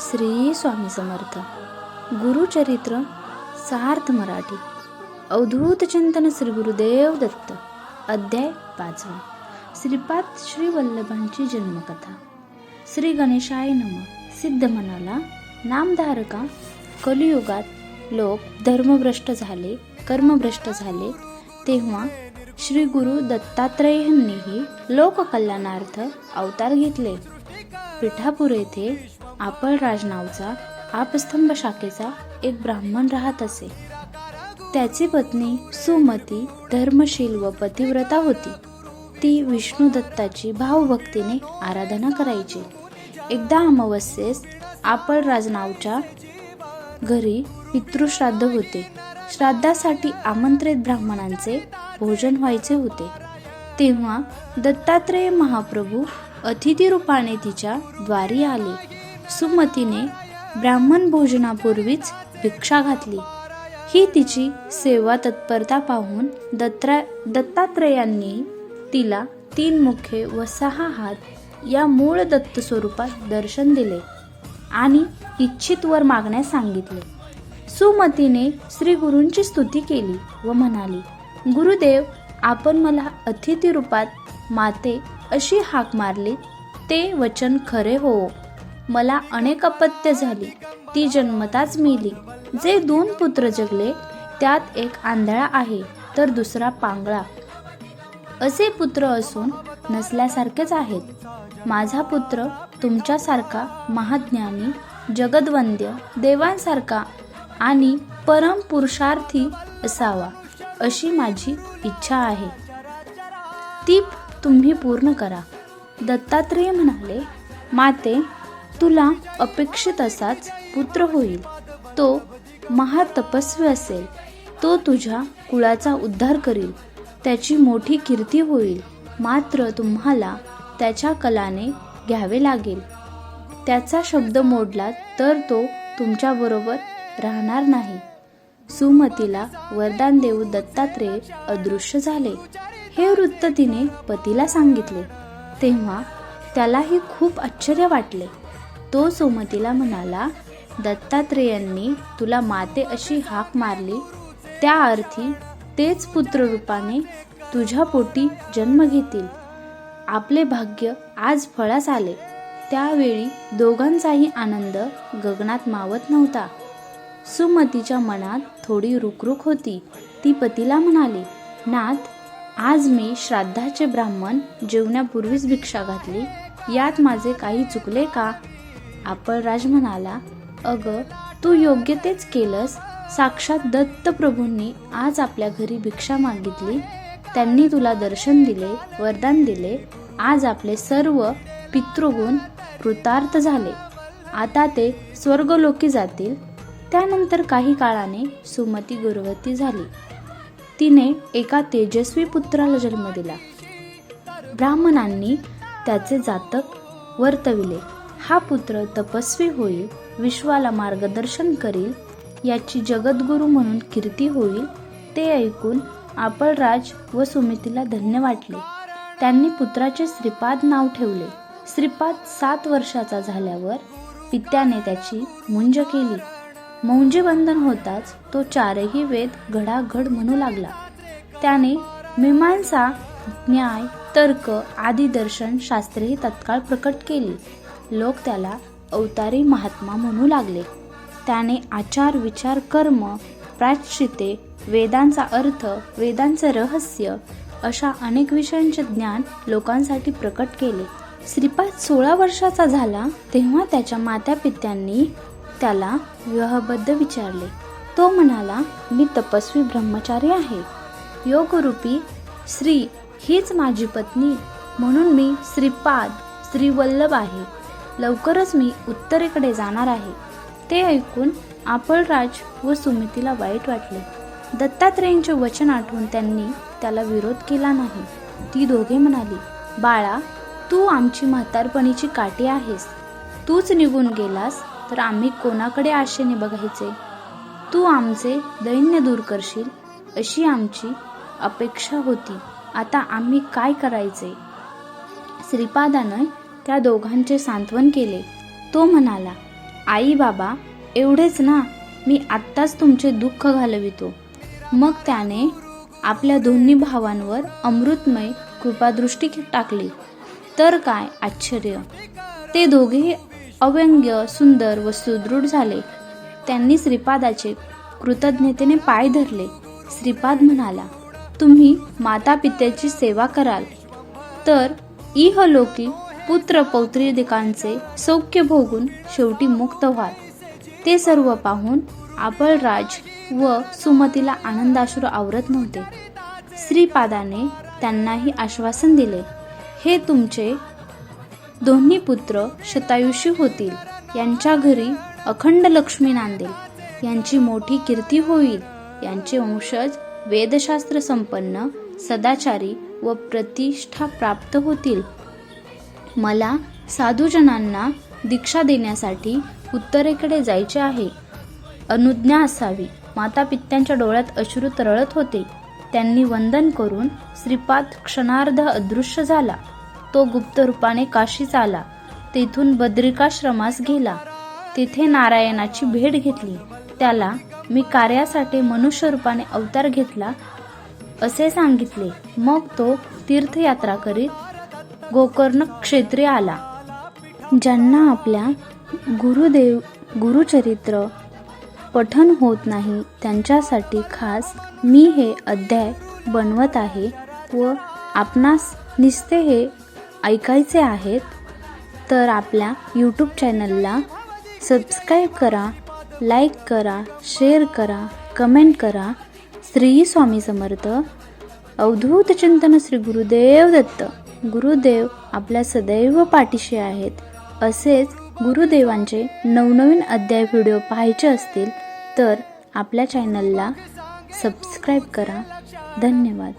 श्री स्वामी समर्थ. गुरुचरित्र सार्थ मराठी. अवधूत चिंतन श्री गुरुदेव दत्त. अध्याय 5. श्रीपाद श्री वल्लभांची जन्मकथा. श्री गणेशाय नमः. सिद्ध म्हणाला, नामधारका, कलियुगात लोक धर्मभ्रष्ट झाले, कर्मभ्रष्ट झाले, तेव्हा श्री गुरु दत्तात्रेयांनीही लोककल्याणार्थ अवतार घेतले. पिठापूर येथे आपळराज नावचा आपस्तंभ शाखेचा एक ब्राह्मण राहत असे. त्याची पत्नी सुमती धर्मशील व पतिव्रता होती. ती विष्णू दत्ताची भावभक्तीने आराधना करायची. एकदा अमावस्येस आपळराज नावच्या घरी पितृश्राद्ध होते. श्राद्धासाठी आमंत्रित ब्राह्मणांचे भोजन व्हायचे होते. तेव्हा दत्तात्रेय महाप्रभू अतिथी रूपाने तिच्या द्वारी आले. सुमतीने ब्राह्मण भोजनापूर्वीच भिक्षा घातली. ही तिची सेवा तत्परता पाहून दत्तात्रेयांनी तिला 3 मुखे व 6 हात या मूळ दत्त स्वरूपात दर्शन दिले आणि इच्छित वर मागण्यास सांगितले. सुमतीने श्री गुरूंची स्तुती केली व म्हणाली, गुरुदेव, आपण मला अतिथी रूपात माते अशी हाक मारली, ते वचन खरे हो. मला अनेक अपत्य झाली, ती जन्मताच मेली. जे 2 पुत्र जगले त्यात एक आंधळा आहे तर दुसरा पांगळा. असे पुत्र असून नसल्यासारखेच आहेत. माझा पुत्र तुमच्यासारखा महाज्ञानी, जगद्वंद्य, देवांसारखा आणि परम पुरुषार्थी असावा अशी माझी इच्छा आहे. ती तुम्ही पूर्ण करा. दत्तात्रेय म्हणाले, माते, तुला अपेक्षित असाच पुत्र होईल. तो महातपस्वी असेल. तो तुझ्या कुळाचा उद्धार करील. त्याची मोठी कीर्ती होईल. मात्र तुम्हाला त्याच्या कलाने घ्यावे लागेल. त्याचा शब्द मोडला तर तो तुमच्याबरोबर राहणार नाही. सुमतीला वरदान देऊन दत्तात्रेय अदृश्य झाले. हे वृत्त तिने पतीला सांगितले. तेव्हा त्यालाही खूप आश्चर्य वाटले. तो सुमतीला म्हणाला, दत्तात्रेयांनी तुला माते अशी हाक मारली, त्या अर्थी तेच पुत्र रूपाने तुझ्या पोटी जन्म घेतील. आपले भाग्य आज फळास आले. त्यावेळी दोघांचाही आनंद गगनात मावत नव्हता. सुमतीच्या मनात थोडी रुकरुक होती. ती पतीला म्हणाली, नाथ, आज मी श्राद्धाचे ब्राह्मण जेवण्यापूर्वीच भिक्षा घातली. यात माझे काही चुकले का? आपळराज म्हणाला, अगं, तू योग्य तेच केलंस. साक्षात दत्तप्रभूंनी आज आपल्या घरी भिक्षा मागितली. त्यांनी तुला दर्शन दिले, वरदान दिले. आज आपले सर्व पितृगुण कृतार्थ झाले. आता ते स्वर्गलोकी जातील. त्यानंतर काही काळाने सुमती गर्भवती झाली. तिने एका तेजस्वी पुत्राला जन्म दिला. ब्राह्मणांनी त्याचे जातक वर्तविले. हा पुत्र तपस्वी होईल, विश्वाला मार्गदर्शन करील, याची जगद्गुरू म्हणून कीर्ती होईल. ते ऐकून आपळराज व सुमतीला धन्य वाटले. त्यांनी पुत्राचे श्रीपाद नाव ठेवले. श्रीपाद 7 वर्षाचा झाल्यावर पित्याने त्याची मुंज केली. मौंजेबंधन होताच तो 4ही वेद घडाघड म्हणू लागला. त्याने मीमांसा, न्याय, तर्क आदी दर्शन शास्त्रेही तत्काळ प्रकट केली. लोक त्याला अवतारी महात्मा म्हणू लागले. त्याने आचार, विचार, कर्म, प्रायश्चिते, वेदांचा अर्थ, वेदांचे रहस्य अशा अनेक विषयांचे ज्ञान लोकांसाठी प्रकट केले. श्रीपाद 16 वर्षाचा झाला तेव्हा त्याच्या मातापित्यांनी त्याला विवाहबद्ध विचारले. तो म्हणाला, मी तपस्वी ब्रह्मचारी आहे. योगरूपी श्री हीच माझी पत्नी, म्हणून मी श्रीपाद श्री वल्लभ आहे. लवकरच मी उत्तरेकडे जाणार आहे. ते ऐकून आपळराज व सुमतीला वाईट वाटले. दत्तात्रेयांचे वचन आठवून त्यांनी त्याला विरोध केला नाही. ती दोघे म्हणाली, बाळा, तू आमची म्हातारपणीची काठी आहेस. तूच निघून गेलास तर आम्ही कोणाकडे आशेने बघायचे? तू आमचे दैन्य दूर करशील अशी आमची अपेक्षा होती. आता आम्ही काय करायचे? श्रीपादाने त्या दोघांचे सांत्वन केले. तो म्हणाला, आई बाबा एवढेच ना, मी आत्ताच तुमचे दुःख घालवितो. मग त्याने आपल्या दोन्ही भावांवर अमृतमय कृपादृष्टी टाकली. तर काय आश्चर्य, ते दोघेही अव्यंग्य सुंदर व सुदृढ झाले. त्यांनी श्रीपादाचे कृतज्ञतेने पाय धरले. श्रीपाद म्हणाला, तुम्ही माता पित्याची सेवा कराल तर इहलोकी पुत्र पौत्रिकांचे सौख्य भोगून शेवटी मुक्त व्हाल. ते सर्व पाहून आपळराज व सुमतीला आनंदाश्रू आवरत नव्हते. श्रीपादाने त्यांनाही आश्वासन दिले, हे तुमचे दोन्ही पुत्र शतायुषी होतील. यांच्या घरी अखंड लक्ष्मी नांदेल. यांची मोठी कीर्ती होईल. यांचे वंशज वेदशास्त्र संपन्न, सदाचारी व प्रतिष्ठा प्राप्त होतील. मला साधुजनांना दीक्षा देण्यासाठी उत्तरेकडे जायचे आहे. अनुज्ञा असावी. माता पित्यांच्या डोळ्यात अश्रू तरळत होते. त्यांनी वंदन करून श्रीपाद क्षणार्ध अदृश्य झाला. तो गुप्त रूपाने काशीस आला. तेथून बद्रिकाश्रमास गेला. तेथे नारायणाची भेट घेतली. त्याला मी कार्यासाठी मनुष्य रूपाने अवतार घेतला असे सांगितले. मग तो तीर्थयात्रा करीत गोकर्ण क्षेत्री आला. ज्यांना आपल्या गुरुचरित्र पठन होत नाही त्यांच्यासाठी खास मी हे अध्याय बनवत आहे व आपणास निस्ते हे ऐकायचे आहेत तर आपल्या यूट्यूब चॅनलला सबस्क्राईब करा, लाईक करा, शेअर करा, कमेंट करा. श्री स्वामी समर्थ. अवधूत चिंतन श्री गुरुदेव दत्त. गुरुदेव आपल्या सदैव पाठीशी आहेत. असेच गुरुदेवांचे नवनवीन अध्याय व्हिडिओ पाहायचे असतील तर आपल्या चॅनलला सबस्क्राईब करा. धन्यवाद.